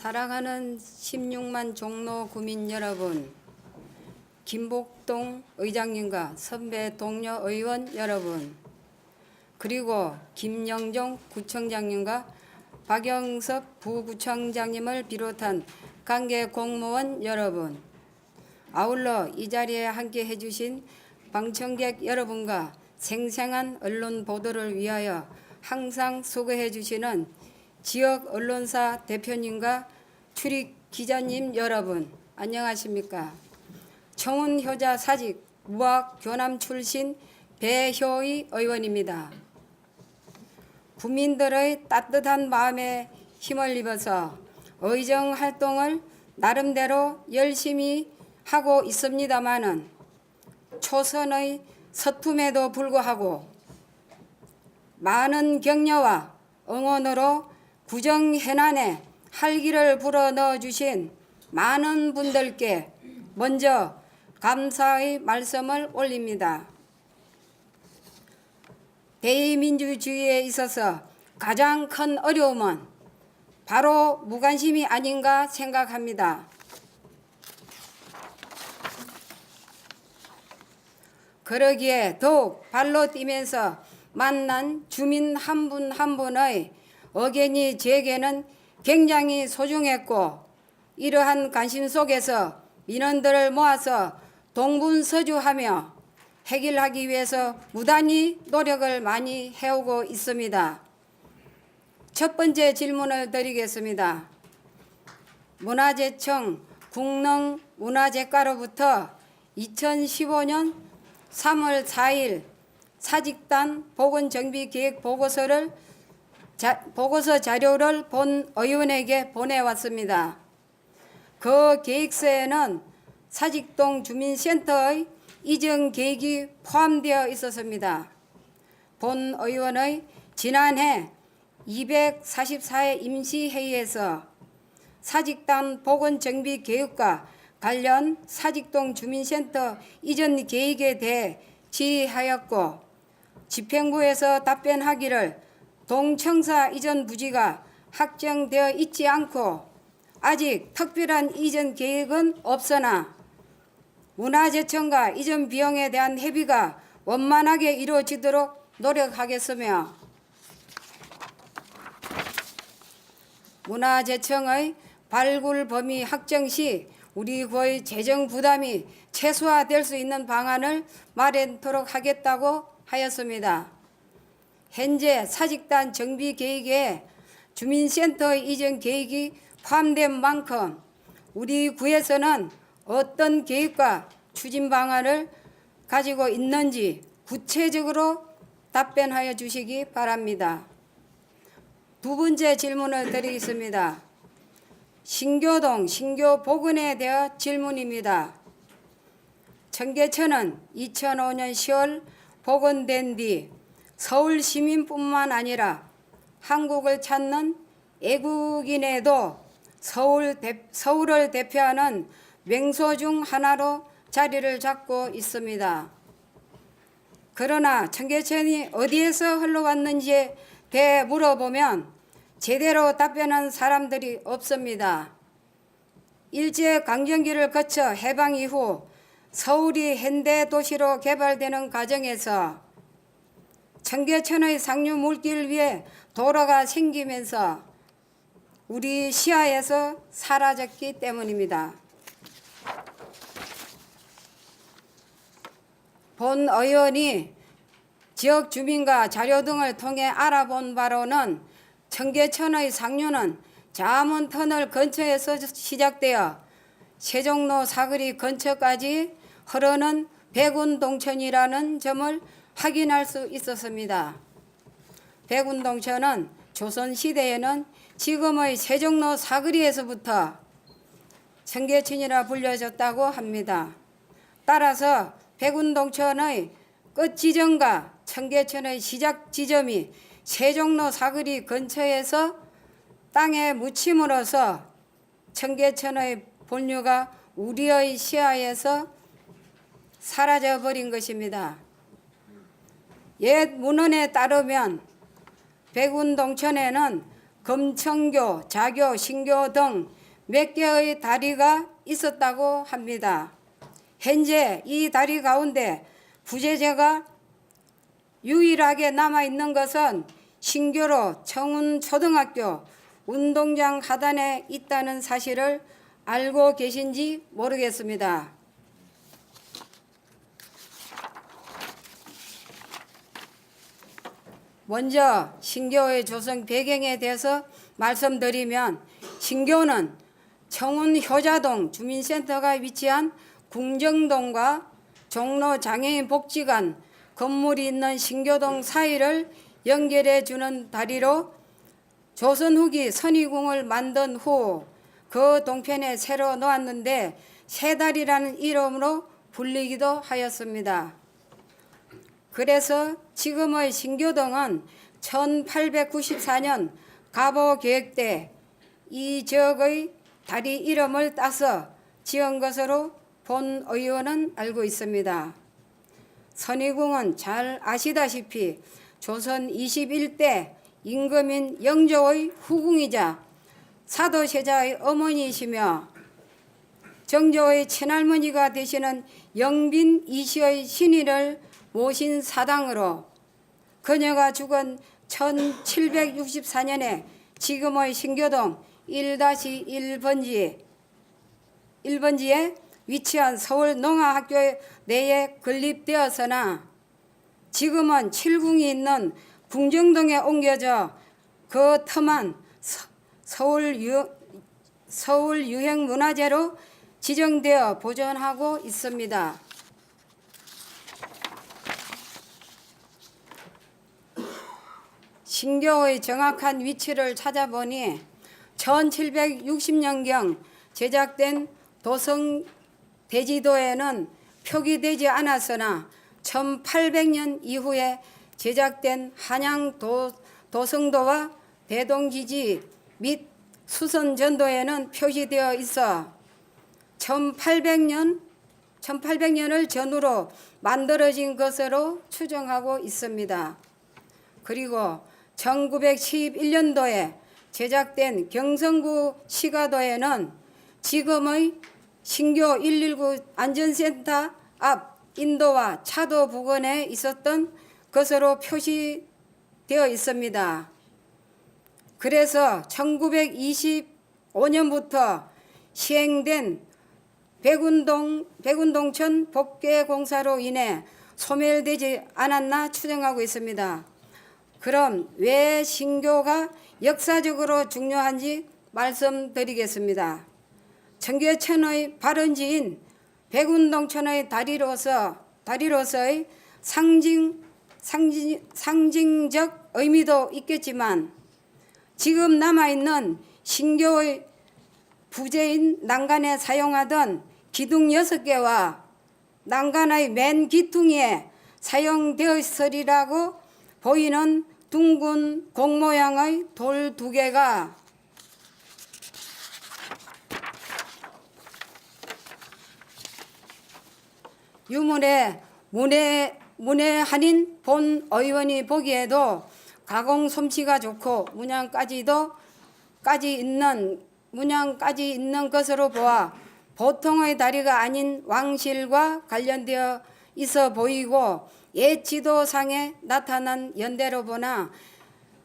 사랑하는 16만 종로 구민 여러분, 김복동 의장님과 선배 동료 의원 여러분, 그리고 김영종 구청장님과 박영석 부구청장님을 비롯한 관계 공무원 여러분, 아울러 이 자리에 함께 해주신 방청객 여러분과 생생한 언론 보도를 위하여 항상 수고해 주시는 지역 언론사 대표님과 출입 기자님 여러분, 안녕하십니까? 청운효자 사직 무학 교남 출신 배효희 의원입니다. 국민들의 따뜻한 마음에 힘을 입어서 의정 활동을 나름대로 열심히 하고 있습니다마는 초선의 서툼에도 불구하고 많은 격려와 응원으로 구정해난에 활기를 불어넣어 주신 많은 분들께 먼저 감사의 말씀을 올립니다. 대의민주주의에 있어서 가장 큰 어려움은 바로 무관심이 아닌가 생각합니다. 그러기에 더욱 발로 뛰면서 만난 주민 한 분 한 분의 의견이 제게는 굉장히 소중했고, 이러한 관심 속에서 민원들을 모아서 동분서주하며 해결하기 위해서 무단히 노력을 많이 해오고 있습니다. 첫 번째 질문을 드리겠습니다. 문화재청 국능문화재과로부터 2015년 3월 4일 사직단 보건정비계획 보고서 자료를 본 의원에게 보내왔습니다. 그 계획서에는 사직동 주민센터의 이전 계획이 포함되어 있었습니다. 본 의원의 지난해 244회 임시회의에서 사직단 보건정비계획과 관련 사직동 주민센터 이전 계획에 대해 질의하였고, 집행부에서 답변하기를 동청사 이전 부지가 확정되어 있지 않고 아직 특별한 이전 계획은 없으나 문화재청과 이전 비용에 대한 협의가 원만하게 이루어지도록 노력하겠으며, 문화재청의 발굴 범위 확정 시 우리 구의 재정 부담이 최소화될 수 있는 방안을 마련토록 하겠다고 하였습니다. 현재 사직단 정비 계획에 주민센터 이전 계획이 포함된 만큼 우리 구에서는 어떤 계획과 추진 방안을 가지고 있는지 구체적으로 답변하여 주시기 바랍니다. 두 번째 질문을 드리겠습니다. 신교동 신교복원에 대한 질문입니다. 청계천은 2005년 10월 복원된 뒤 서울 시민뿐만 아니라 한국을 찾는 애국인에도 서울을 대표하는 명소 중 하나로 자리를 잡고 있습니다. 그러나 청계천이 어디에서 흘러왔는지에 대해 물어보면 제대로 답변한 사람들이 없습니다. 일제강점기를 거쳐 해방 이후 서울이 현대 도시로 개발되는 과정에서 청계천의 상류 물길 위에 도로가 생기면서 우리 시야에서 사라졌기 때문입니다. 본 의원이 지역 주민과 자료 등을 통해 알아본 바로는 청계천의 상류는 자문터널 근처에서 시작되어 세종로 사거리 근처까지 흐르는 백운동천이라는 점을 확인할 수 있었습니다. 백운동천은 조선시대에는 지금의 세종로 사거리에서부터 청계천이라 불려졌다고 합니다. 따라서 백운동천의 끝 지점과 청계천의 시작 지점이 세종로 사거리 근처에서 땅에 묻힘으로써 청계천의 본류가 우리의 시야에서 사라져버린 것입니다. 옛 문헌에 따르면 백운동천에는 금천교, 자교, 신교 등 몇 개의 다리가 있었다고 합니다. 현재 이 다리 가운데 부재재가 유일하게 남아있는 것은 신교로 청운초등학교 운동장 하단에 있다는 사실을 알고 계신지 모르겠습니다. 먼저 신교의 조성 배경에 대해서 말씀드리면, 신교는 청운 효자동 주민센터가 위치한 궁정동과 종로 장애인 복지관 건물이 있는 신교동 사이를 연결해 주는 다리로 조선 후기 선의궁을 만든 후 그 동편에 새로 놓았는데 새다리라는 이름으로 불리기도 하였습니다. 그래서 지금의 신교동은 1894년 가보 계획 때 이 지역의 다리 이름을 따서 지은 것으로 본 의원은 알고 있습니다. 선의궁은 잘 아시다시피 조선 21대 임금인 영조의 후궁이자 사도세자의 어머니이시며 정조의 친할머니가 되시는 영빈 이시의 신의를 모신 사당으로 그녀가 죽은 1764년에 지금의 신교동 1-1번지에 위치한 서울농아학교 내에 건립되었으나 지금은 칠궁이 있는 궁정동에 옮겨져 그 터만 서울유형문화재로 지정되어 보존하고 있습니다. 신교의 정확한 위치를 찾아보니 1760년경 제작된 도성 대지도에는 표기되지 않았으나 1800년 이후에 제작된 한양 도성도와 대동기지 및 수선전도에는 표시되어 있어 1800년을 전후로 만들어진 것으로 추정하고 있습니다. 그리고 1911년도에 제작된 경성구 시가도에는 지금의 신교 119 안전센터 앞 인도와 차도 부근에 있었던 것으로 표시되어 있습니다. 그래서 1925년부터 시행된 백운동천 복개 공사로 인해 소멸되지 않았나 추정하고 있습니다. 그럼 왜 신교가 역사적으로 중요한지 말씀드리겠습니다. 청계천의 발원지인 백운동천의 다리로서의 상징적 의미도 있겠지만 지금 남아있는 신교의 부재인 난간에 사용하던 기둥 6개와 난간의 맨 기둥에 사용되었으리라고 보이는 둥근 공 모양의 돌 2개가 유물의 문외한인 본 의원이 보기에도 가공 솜씨가 좋고 문양까지 있는 것으로 보아 보통의 다리가 아닌 왕실과 관련되어 있어 보이고 옛 지도상에 나타난 연대로 보나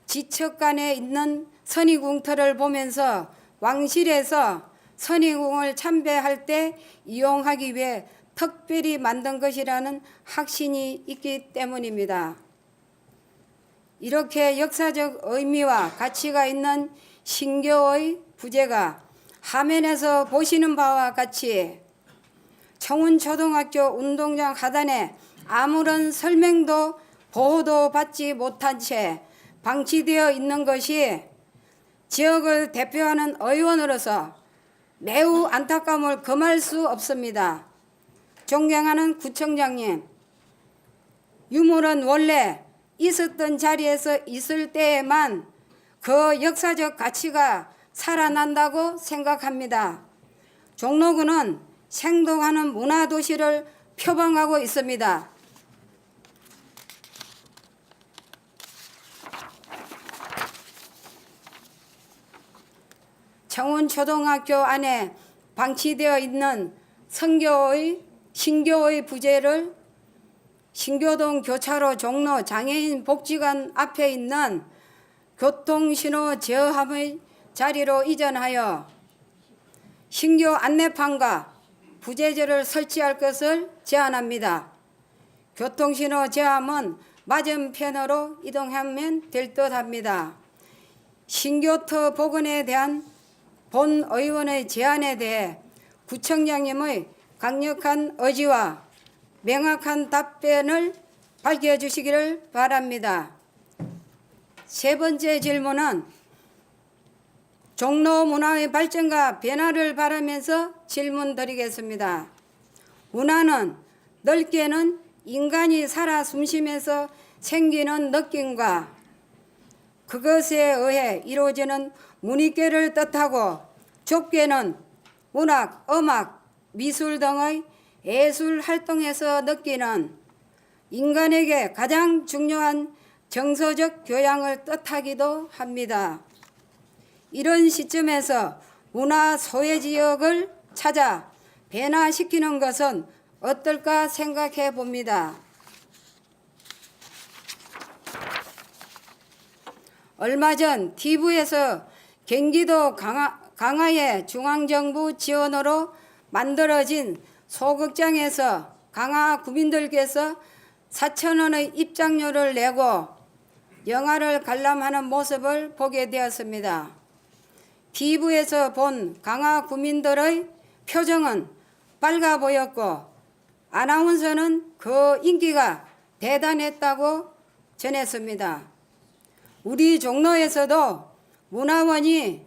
지척간에 있는 선의궁터를 보면서 왕실에서 선의궁을 참배할 때 이용하기 위해 특별히 만든 것이라는 확신이 있기 때문입니다. 이렇게 역사적 의미와 가치가 있는 신교의 부재가 화면에서 보시는 바와 같이 청운초등학교 운동장 하단에 아무런 설명도 보호도 받지 못한 채 방치되어 있는 것이 지역을 대표하는 의원으로서 매우 안타까움을 금할 수 없습니다. 존경하는 구청장님, 유물은 원래 있었던 자리에서 있을 때에만 그 역사적 가치가 살아난다고 생각합니다. 종로구는 생동하는 문화도시를 표방하고 있습니다. 청운초등학교 안에 방치되어 있는 신교의 부재를 신교동 교차로 종로 장애인 복지관 앞에 있는 교통신호 제어함의 자리로 이전하여 신교 안내판과 부재재를 설치할 것을 제안합니다. 교통신호 제어함은 맞은편으로 이동하면 될 듯합니다. 신교터 복원에 대한 본 의원의 제안에 대해 구청장님의 강력한 의지와 명확한 답변을 밝혀주시기를 바랍니다. 세 번째 질문은 종로 문화의 발전과 변화를 바라면서 질문 드리겠습니다. 문화는 넓게는 인간이 살아 숨쉬면서 생기는 느낌과 그것에 의해 이루어지는 문의계를 뜻하고 좁게는 문학, 음악, 미술 등의 예술 활동에서 느끼는 인간에게 가장 중요한 정서적 교양을 뜻하기도 합니다. 이런 시점에서 문화 소외지역을 찾아 변화시키는 것은 어떨까 생각해 봅니다. 얼마 전 TV에서 경기도 강화의 중앙정부 지원으로 만들어진 소극장에서 강화 구민들께서 4,000원의 입장료를 내고 영화를 관람하는 모습을 보게 되었습니다. TV에서 본 강화 구민들의 표정은 밝아 보였고 아나운서는 그 인기가 대단했다고 전했습니다. 우리 종로에서도 문화원이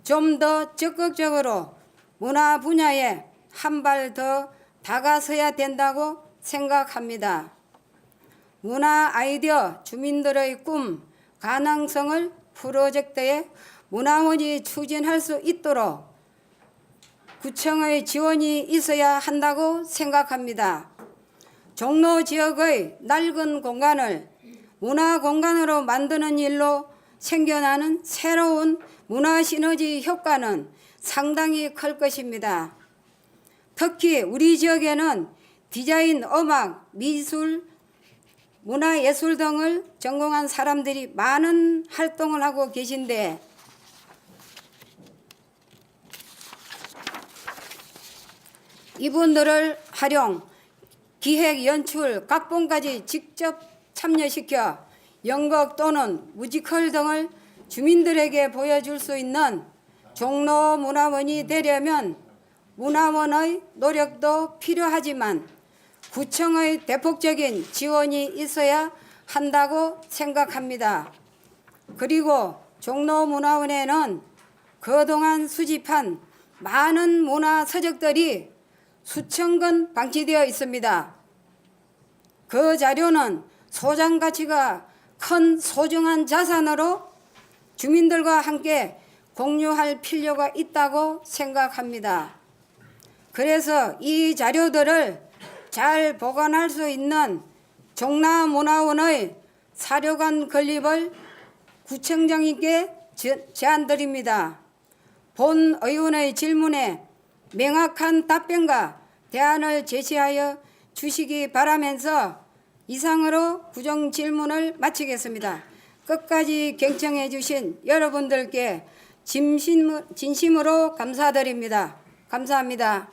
좀 더 적극적으로 문화 분야에 한 발 더 다가서야 된다고 생각합니다. 문화 아이디어 주민들의 꿈, 가능성을 프로젝트에 문화원이 추진할 수 있도록 구청의 지원이 있어야 한다고 생각합니다. 종로 지역의 낡은 공간을 문화 공간으로 만드는 일로 생겨나는 새로운 문화 시너지 효과는 상당히 클 것입니다. 특히 우리 지역에는 디자인, 음악, 미술, 문화예술 등을 전공한 사람들이 많은 활동을 하고 계신데 이분들을 활용, 기획, 연출, 각본까지 직접 참여시켜 연극 또는 뮤지컬 등을 주민들에게 보여줄 수 있는 종로 문화원이 되려면 문화원의 노력도 필요하지만 구청의 대폭적인 지원이 있어야 한다고 생각합니다. 그리고 종로 문화원에는 그동안 수집한 많은 문화 서적들이 수천 건 방치되어 있습니다. 그 자료는 소장 가치가 큰 소중한 자산으로 주민들과 함께 공유할 필요가 있다고 생각합니다. 그래서 이 자료들을 잘 보관할 수 있는 종로문화원의 사료관 건립을 구청장님께 제안드립니다. 본 의원의 질문에 명확한 답변과 대안을 제시하여 주시기 바라면서 이상으로 구정 질문을 마치겠습니다. 끝까지 경청해 주신 여러분들께 진심으로 감사드립니다. 감사합니다.